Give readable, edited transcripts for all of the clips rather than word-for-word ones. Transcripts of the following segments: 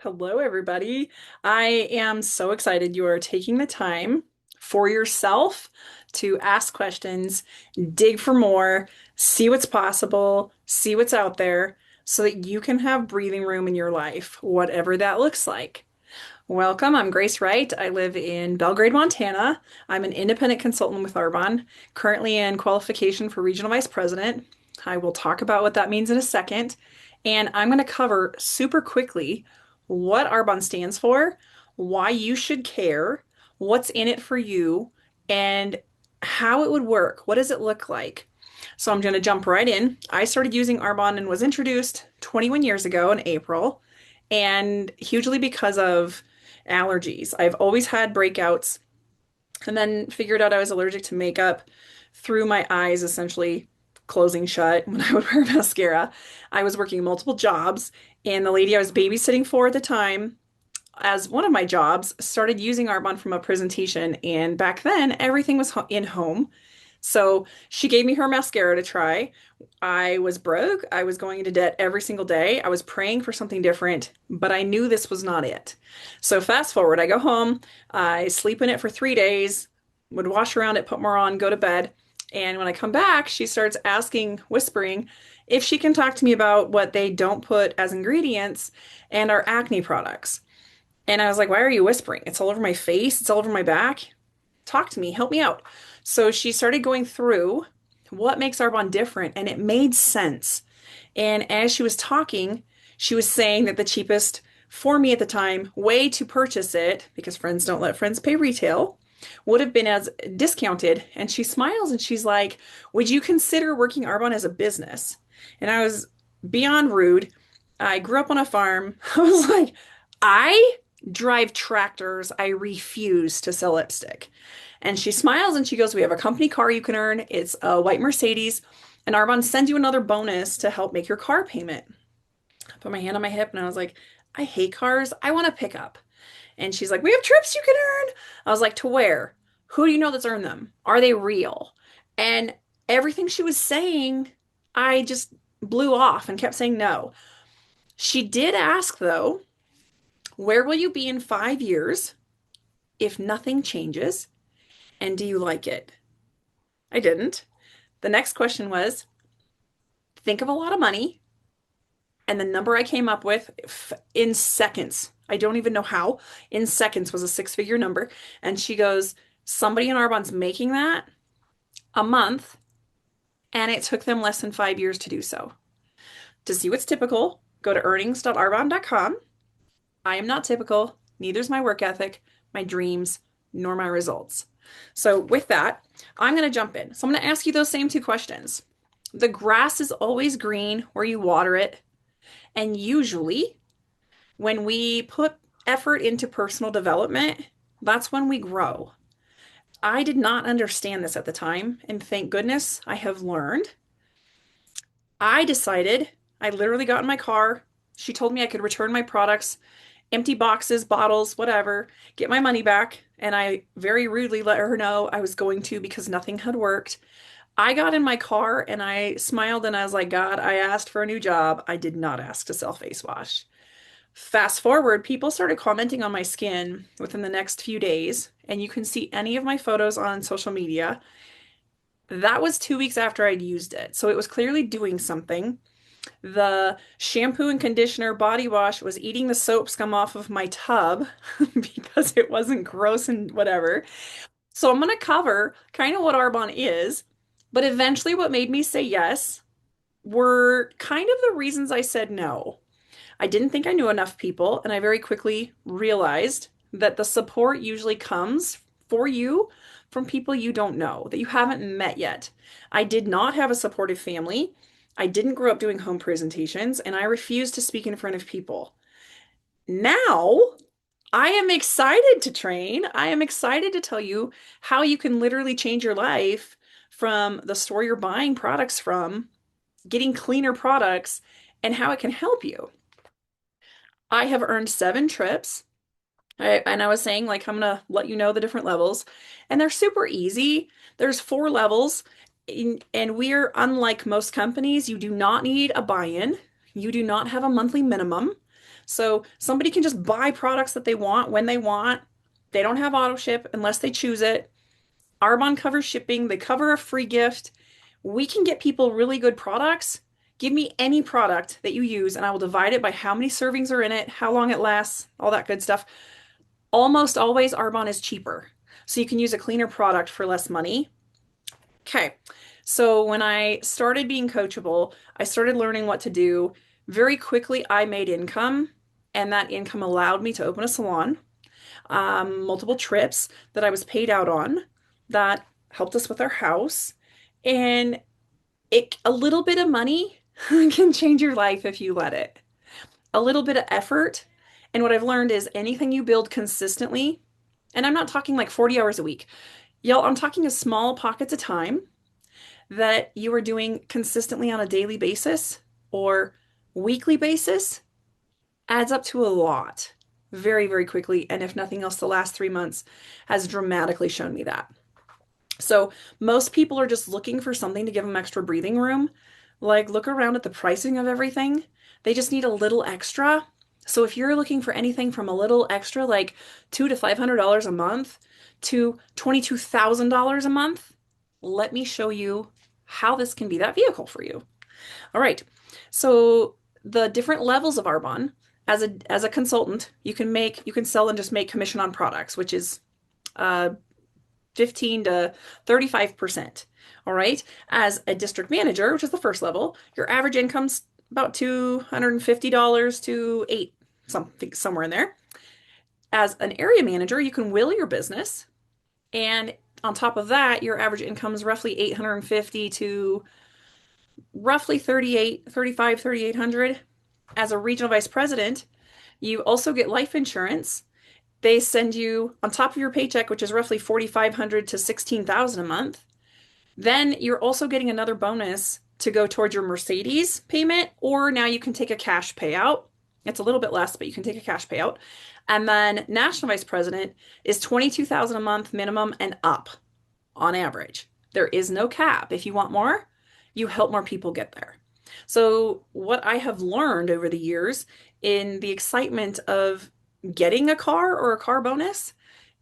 Hello, everybody. I am so excited you are taking the time for yourself to ask questions, dig for more, see what's possible, see what's out there, so that you can have breathing room in your life, whatever that looks like. Welcome. I'm Grace Wright. I live in Belgrade, Montana. I'm an independent consultant with Arbonne, currently in qualification for Regional Vice President. I will talk about what that means in a second. And I'm going to cover super quickly what Arbonne stands for, why you should care, what's in it for you, and how it would work. What does it look like? So I'm going to jump right in. I started using Arbonne and was introduced 21 years ago in April, and hugely because of allergies. I've always had breakouts and then figured out I was allergic to makeup through my eyes essentially closing shut when I would wear mascara. I was working multiple jobs, and the lady I was babysitting for at the time, as one of my jobs, started using Arbonne from a presentation. And back then, everything was in home. So she gave me her mascara to try. I was broke. I was going into debt every single day. I was praying for something different, but I knew this was not it. So fast forward, I go home, I sleep in it for 3 days, would wash around it, put more on, go to bed. And when I come back, she starts asking, whispering, if she can talk to me about what they don't put as ingredients and our acne products. And I was like, why are you whispering? It's all over my face, it's all over my back. Talk to me, help me out. So she started going through what makes Arbonne different, and it made sense. And as she was talking, she was saying that the cheapest for me at the time way to purchase it, because friends don't let friends pay retail, would have been as discounted. And she smiles and she's like, would you consider working Arbonne as a business? And I was beyond rude. I grew up on a farm. I was like, I drive tractors. I refuse to sell lipstick. And she smiles and she goes, we have a company car you can earn. It's a white Mercedes. And Arbonne sends you another bonus to help make your car payment. I put my hand on my hip and I was like, I hate cars. I want to pick up. And she's like, we have trips you can earn. I was like, to where? Who do you know that's earned them? Are they real? And everything she was saying, I just blew off and kept saying no. She did ask, though, where will you be in 5 years if nothing changes? And do you like it? I didn't. The next question was, think of a lot of money. And the number I came up with in seconds, I don't even know how, in seconds was a six-figure number. And she goes, somebody in Arbonne's making that a month, and it took them less than 5 years to do so. To see what's typical, go to earnings.arbonne.com. I am not typical, neither is my work ethic, my dreams, nor my results. So with that, I'm going to jump in. So I'm going to ask you those same two questions. The grass is always green where you water it. And usually, when we put effort into personal development, that's when we grow. I did not understand this at the time, and thank goodness I have learned. I decided, I literally got in my car. She told me I could return my products, empty boxes, bottles, whatever, get my money back. And I very rudely let her know I was going to because nothing had worked. I got in my car and I smiled and I was like, God, I asked for a new job. I did not ask to sell face wash. Fast forward, people started commenting on my skin within the next few days, and you can see any of my photos on social media. That was 2 weeks after I'd used it, so it was clearly doing something. The shampoo and conditioner body wash was eating the soap scum off of my tub because it wasn't gross and whatever. So I'm going to cover kind of what Arbonne is, but eventually what made me say yes were kind of the reasons I said no. I didn't think I knew enough people, and I very quickly realized that the support usually comes for you from people you don't know, that you haven't met yet. I did not have a supportive family. I didn't grow up doing home presentations, and I refused to speak in front of people. Now, I am excited to train. I am excited to tell you how you can literally change your life from the store you're buying products from, getting cleaner products, and how it can help you. I have earned 7 trips. And I was saying, like, I'm gonna let you know the different levels. And they're super easy. There's 4 levels. And we're unlike most companies. You do not need a buy-in. You do not have a monthly minimum. So somebody can just buy products that they want when they want. They don't have auto ship unless they choose it. Arbonne covers shipping. They cover a free gift. We can get people really good products. Give me any product that you use, and I will divide it by how many servings are in it, how long it lasts, all that good stuff. Almost always, Arbonne is cheaper. So you can use a cleaner product for less money. Okay. So when I started being coachable, I started learning what to do. Very quickly, I made income, and that income allowed me to open a salon, multiple trips that I was paid out on that helped us with our house. And a little bit of money can change your life if you let it. A little bit of effort. And what I've learned is anything you build consistently, and I'm not talking like 40 hours a week. Y'all, I'm talking a small pockets of time that you are doing consistently on a daily basis or weekly basis adds up to a lot very, very quickly. And if nothing else, the last 3 months has dramatically shown me that. So most people are just looking for something to give them extra breathing room. Like, look around at the pricing of everything. They just need a little extra. So if you're looking for anything from a little extra, like $200 to $500 a month to $22,000 a month, let me show you how this can be that vehicle for you. All right. So the different levels of Arbonne, as a consultant, you can sell and just make commission on products, which is 15 to 35%. All right. As a district manager, which is the first level, your average income's about $250 to eight, something somewhere in there. As an area manager, you can will your business. And on top of that, your average income is roughly 850 to roughly 3,800. As a regional vice president, you also get life insurance. They send you on top of your paycheck, which is roughly 4,500 to 16,000 a month. Then you're also getting another bonus to go towards your Mercedes payment, or now you can take a cash payout. It's a little bit less, but you can take a cash payout. And then national vice president is 22,000 a month minimum and up on average. There is no cap. If you want more, you help more people get there. So what I have learned over the years in the excitement of getting a car or a car bonus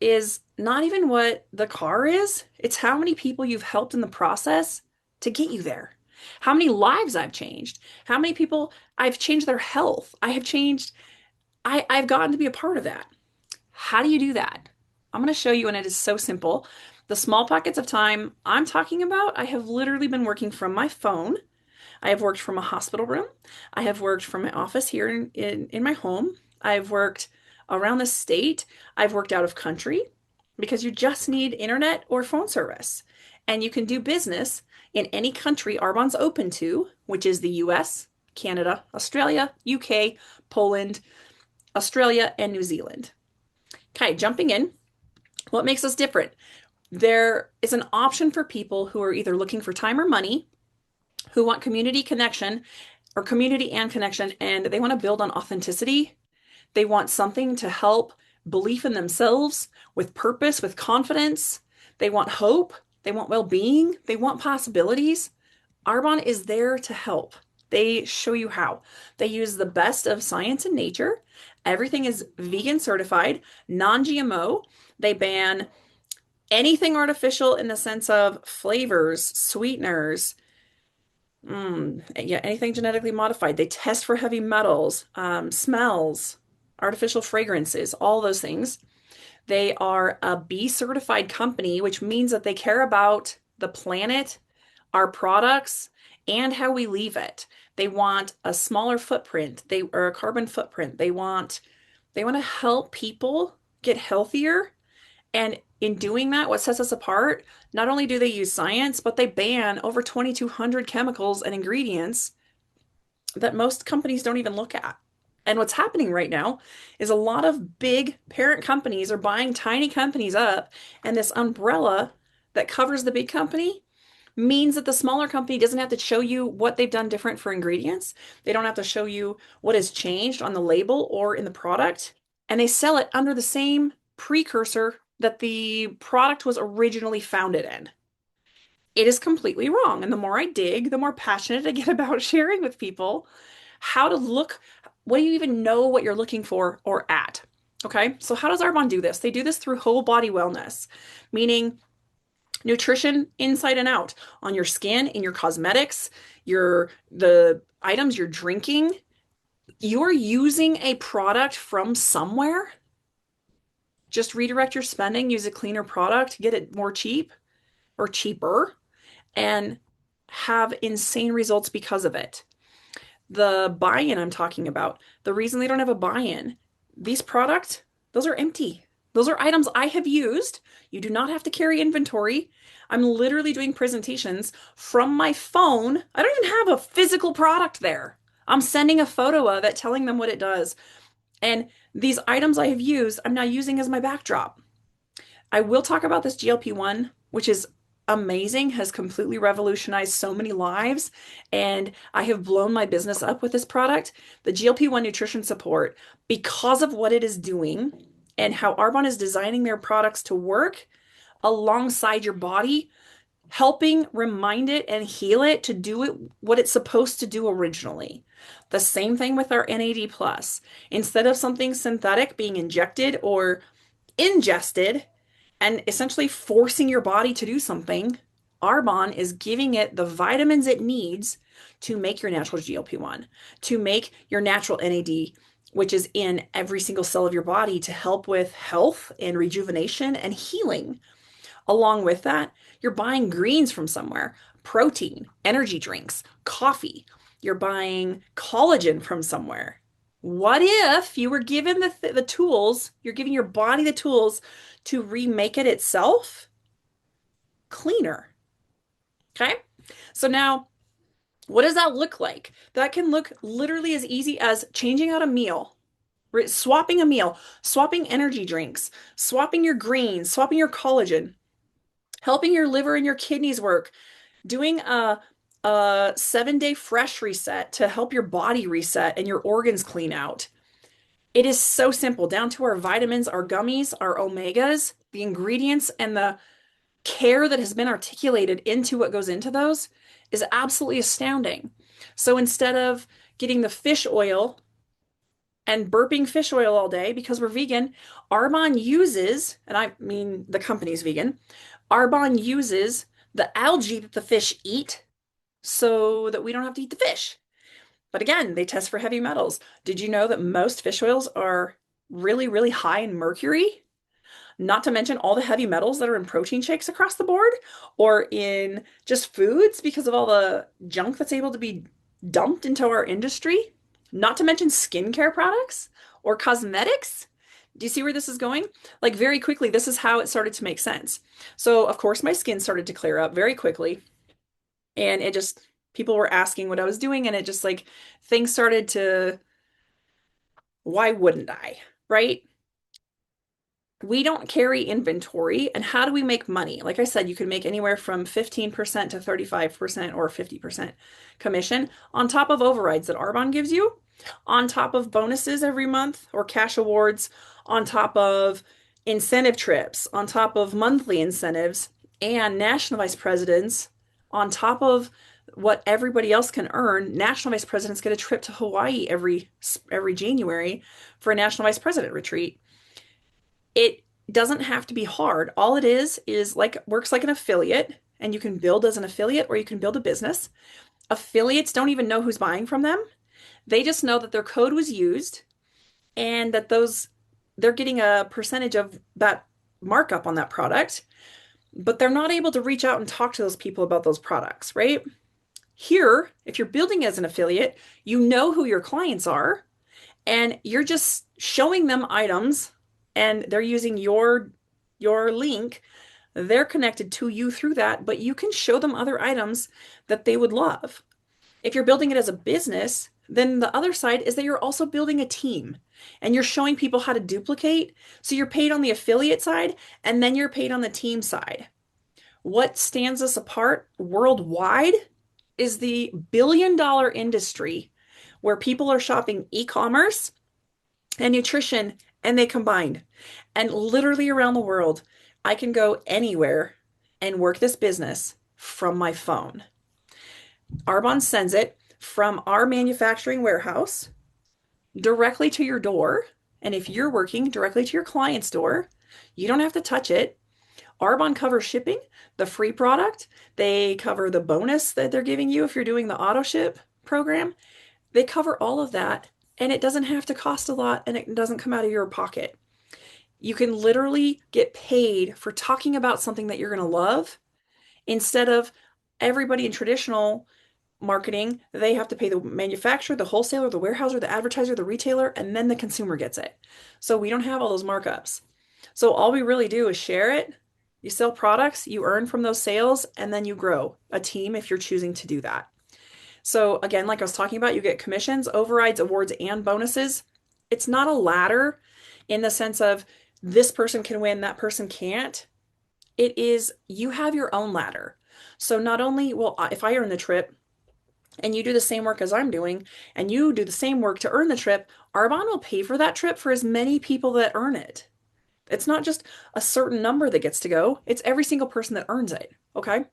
is not even what the car is, it's how many people you've helped in the process to get you there. How many lives I've changed, how many people I've changed their health. I've gotten to be a part of that. How do you do that? I'm going to show you, and it is so simple. The small pockets of time I'm talking about, I have literally been working from my phone. I have worked from a hospital room. I have worked from my office here in my home. I've worked around the state. I've worked out of country because you just need internet or phone service. And you can do business in any country Arbonne's open to, which is the US, Canada, Australia, UK, Poland, Australia, and New Zealand. Okay, jumping in. What makes us different? There is an option for people who are either looking for time or money, who want community connection or community and connection, and they want to build on authenticity. They want something to help belief in themselves with purpose, with confidence. They want hope. They want well-being. They want possibilities. Arbonne is there to help. They show you how. They use the best of science and nature. Everything is vegan certified, non-GMO. They ban anything artificial in the sense of flavors, sweeteners, anything genetically modified. They test for heavy metals, smells, artificial fragrances, all those things. They are a B certified company, which means that they care about the planet, our products, and how we leave it. They want a smaller footprint, or a carbon footprint. They want to help people get healthier. And in doing that, what sets us apart, not only do they use science, but they ban over 2,200 chemicals and ingredients that most companies don't even look at. And what's happening right now is a lot of big parent companies are buying tiny companies up, and this umbrella that covers the big company means that the smaller company doesn't have to show you what they've done different for ingredients. They don't have to show you what has changed on the label or in the product, and they sell it under the same precursor that the product was originally founded in. It is completely wrong. And the more I dig, the more passionate I get about sharing with people how to look. what do you even know what you're looking for or at? Okay, so how does Arbonne do this? They do this through whole body wellness, meaning nutrition inside and out on your skin, in your cosmetics, the items you're drinking. You're using a product from somewhere. Just redirect your spending, use a cleaner product, get it more cheap or cheaper, and have insane results because of it. The buy-in I'm talking about, the reason they don't have a buy-in, these products, those are empty. Those are items I have used. You do not have to carry inventory. I'm literally doing presentations from my phone. I don't even have a physical product there. I'm sending a photo of it, telling them what it does. And these items I have used, I'm now using as my backdrop. I will talk about this GLP-1, which is amazing, has completely revolutionized so many lives, and I have blown my business up with this product. The GLP-1 nutrition support, because of what it is doing and how Arbonne is designing their products to work alongside your body, helping remind it and heal it to do it what it's supposed to do originally. The same thing with our NAD plus. Instead of something synthetic being injected or ingested and essentially forcing your body to do something, Arbonne is giving it the vitamins it needs to make your natural GLP-1, to make your natural NAD, which is in every single cell of your body to help with health and rejuvenation and healing. Along with that, you're buying greens from somewhere, protein, energy drinks, coffee. You're buying collagen from somewhere. What if you were given the tools, you're giving your body the tools to remake it itself cleaner? Okay. So now, what does that look like? That can look literally as easy as changing out a meal, swapping a meal, swapping energy drinks, swapping your greens, swapping your collagen, helping your liver and your kidneys work, doing a 7-day fresh reset to help your body reset and your organs clean out. It is so simple, down to our vitamins, our gummies, our omegas, the ingredients, and the care that has been articulated into what goes into those is absolutely astounding. So instead of getting the fish oil and burping fish oil all day because we're vegan, Arbonne uses, and I mean the company's vegan, Arbonne uses the algae that the fish eat so that we don't have to eat the fish. But again, they test for heavy metals. Did you know that most fish oils are really, really high in mercury? Not to mention all the heavy metals that are in protein shakes across the board or in just foods because of all the junk that's able to be dumped into our industry. Not to mention skincare products or cosmetics. Do you see where this is going? Like very quickly, this is how it started to make sense. So, of course, my skin started to clear up very quickly. And it just, people were asking what I was doing, and it just like things started to, why wouldn't I? Right? We don't carry inventory. And how do we make money? Like I said, you can make anywhere from 15% to 35% or 50% commission on top of overrides that Arbonne gives you, on top of bonuses every month or cash awards, on top of incentive trips, on top of monthly incentives and national vice presidents, on top of what everybody else can earn. National vice presidents get a trip to Hawaii every January for a national vice president retreat. It doesn't have to be hard. All it is like works like an affiliate, and you can build as an affiliate or you can build a business. Affiliates don't even know who's buying from them. They just know that their code was used and that they're getting a percentage of that markup on that product, but they're not able to reach out and talk to those people about those products, right? Here, if you're building as an affiliate, you know who your clients are and you're just showing them items and they're using your link. They're connected to you through that, but you can show them other items that they would love. If you're building it as a business, then the other side is that you're also building a team and you're showing people how to duplicate. So you're paid on the affiliate side and then you're paid on the team side. What stands us apart worldwide is the billion-dollar industry where people are shopping e-commerce and nutrition and they combined. And literally around the world, I can go anywhere and work this business from my phone. Arbonne sends it from our manufacturing warehouse directly to your door. And if you're working directly to your client's door, you don't have to touch it. Arbonne covers shipping, the free product. They cover the bonus that they're giving you if you're doing the auto ship program. They cover all of that, and it doesn't have to cost a lot and it doesn't come out of your pocket. You can literally get paid for talking about something that you're going to love instead of everybody in traditional marketing, they have to pay the manufacturer, the wholesaler, the warehouser, the advertiser, the retailer, and then the consumer gets it. So we don't have all those markups. So all we really do is share it. You sell products, you earn from those sales, and then you grow a team if you're choosing to do that. So again, like I was talking about, you get commissions, overrides, awards, and bonuses. It's not a ladder in the sense of this person can win, that person can't. It is you have your own ladder. So not only, well, if I earn the trip, and you do the same work as I'm doing, and you do the same work to earn the trip, Arbonne will pay for that trip for as many people that earn it. It's not just a certain number that gets to go, it's every single person that earns it. Okay.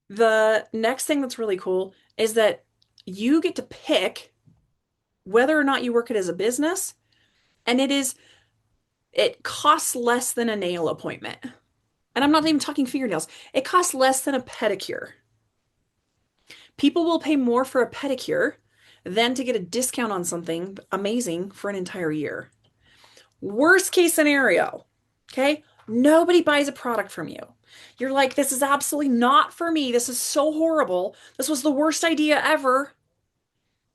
The next thing that's really cool is that you get to pick whether or not you work it as a business, and it costs less than a nail appointment. And I'm not even talking fingernails, it costs less than a pedicure. People will pay more for a pedicure than to get a discount on something amazing for an entire year. Worst case scenario, okay? Nobody buys a product from you. You're like, this is absolutely not for me. This is so horrible. This was the worst idea ever.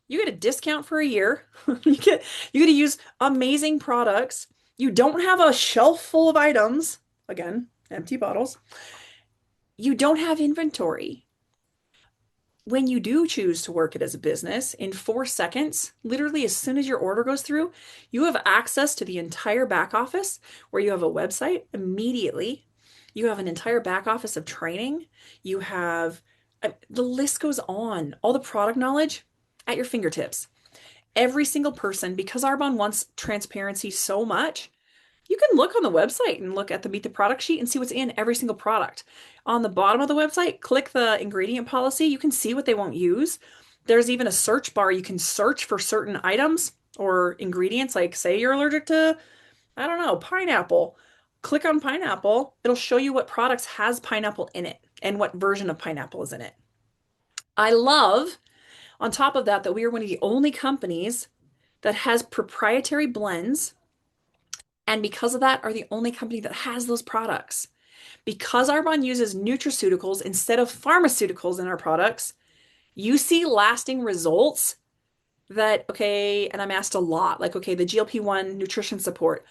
You get a discount for a year. You get to use amazing products. You don't have a shelf full of items. Again, empty bottles. You don't have inventory. When you do choose to work it as a business, in 4 seconds, literally as soon as your order goes through, you have access to the entire back office where you have a website immediately. You have an entire back office of training. You have the list goes on, all the product knowledge at your fingertips. Every single person, because Arbonne wants transparency so much, you can look on the website and look at the Meet the Product sheet and see what's in every single product. On the bottom of the website, click the ingredient policy. You can see what they won't use. There's even a search bar. You can search for certain items or ingredients, like say you're allergic to, I don't know, pineapple. Click on pineapple. It'll show you what products has pineapple in it and what version of pineapple is in it. I love, on top of that, that we are one of the only companies that has proprietary blends, and because of that, are the only company that has those products. Because Arbonne uses nutraceuticals instead of pharmaceuticals in our products, you see lasting results that, okay, and I'm asked a lot, like, okay, the GLP-1 nutrition support,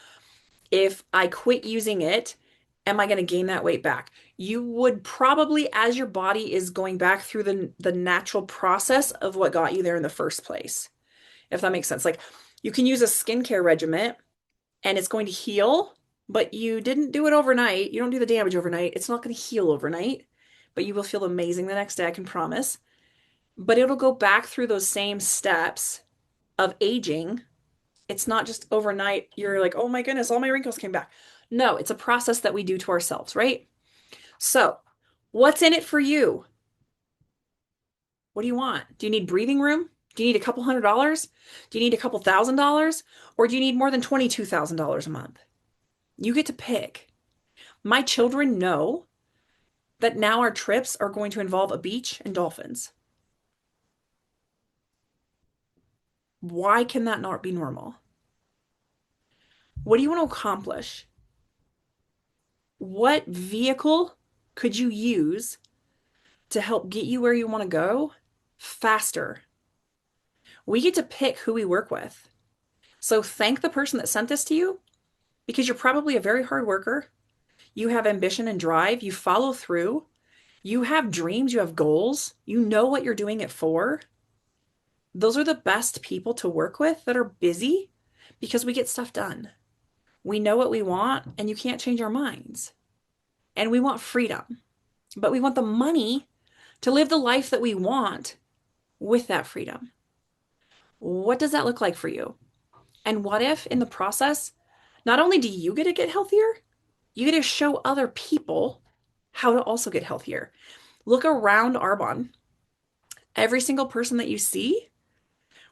if I quit using it, am I going to gain that weight back? You would probably, as your body is going back through the natural process of what got you there in the first place, if that makes sense. Like, you can use a skincare regimen and it's going to heal, but you didn't do it overnight. You don't do the damage overnight. It's not going to heal overnight, but you will feel amazing the next day, I can promise. But it'll go back through those same steps of aging. It's not just overnight. You're like, oh my goodness, all my wrinkles came back. No, it's a process that we do to ourselves, right? So, what's in it for you? What do you want? Do you need breathing room? Do you need a couple $100s? Do you need a couple $1,000? Or do you need more than $22,000 a month? You get to pick. My children know that now our trips are going to involve a beach and dolphins. Why can that not be normal? What do you want to accomplish? What vehicle could you use to help get you where you want to go faster? We get to pick who we work with. So thank the person that sent this to you because you're probably a very hard worker. You have ambition and drive. You follow through. You have dreams. You have goals. You know what you're doing it for. Those are the best people to work with that are busy because we get stuff done. We know what we want and you can't change our minds. And we want freedom, but we want the money to live the life that we want with that freedom. What does that look like for you? And what if in the process, not only do you get to get healthier, you get to show other people how to also get healthier. Look around Arbonne. Every single person that you see,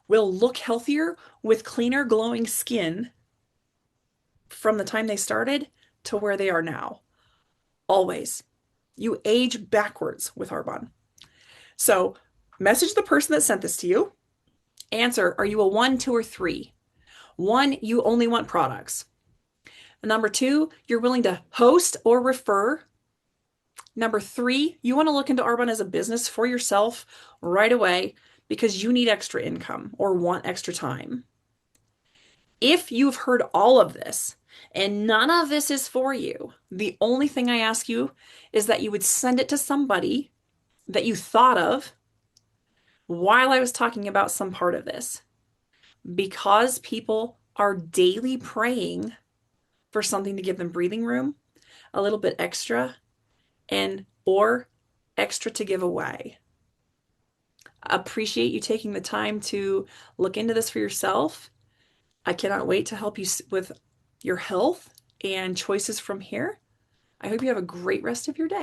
will look healthier with cleaner, glowing skin from the time they started to where they are now. Always. You age backwards with arbonne. So message the person that sent this to you. Answer, are you a one, two, or three? One, you only want products. Number two, you're willing to host or refer. Number three, you want to look into arbonne as a business for yourself right away because you need extra income or want extra time. If you've heard all of this and none of this is for you, the only thing I ask you is that you would send it to somebody that you thought of while I was talking about some part of this, because people are daily praying for something to give them breathing room, a little bit extra, and or extra to give away. Appreciate you taking the time to look into this for yourself. I cannot wait to help you with your health and choices from here. I hope you have a great rest of your day.